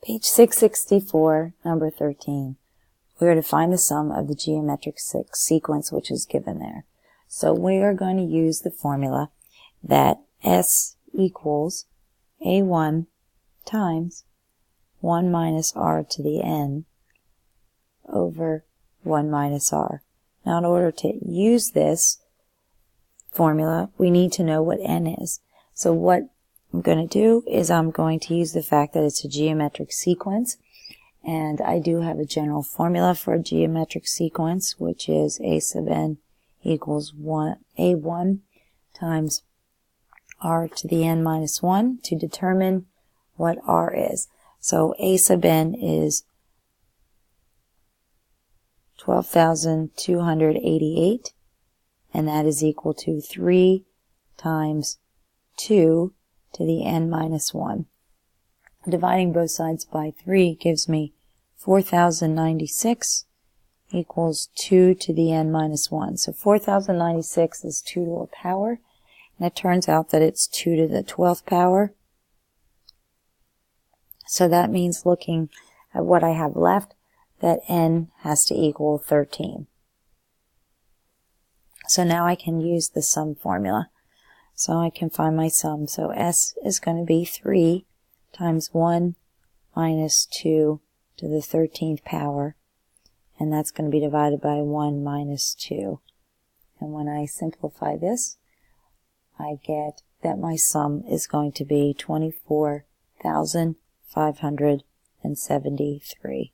Page 664, number 13. We are to find the sum of the geometric sequence which is given there. So we are going to use the formula that S equals A1 times 1 minus r to the n over 1 minus r. Now in order to use this formula, we need to know what n is. So what I'm going to do is I'm going to use the fact that it's a geometric sequence, and I do have a general formula for a geometric sequence, which is a sub n equals a1 times r to the n minus 1 to determine what r is. So a sub n is 12,288, and that is equal to 3 times 2 to the n minus 1. Dividing both sides by 3 gives me 4,096 equals 2 to the n minus 1. So 4,096 is 2 to a power, and it turns out that it's 2 to the 12th power. So that means, looking at what I have left, that n has to equal 13. So now I can use the sum formula. So I can find my sum. So S is going to be 3 times 1 minus 2 to the 13th power, and that's going to be divided by 1 minus 2. And when I simplify this, I get that my sum is going to be 24,573.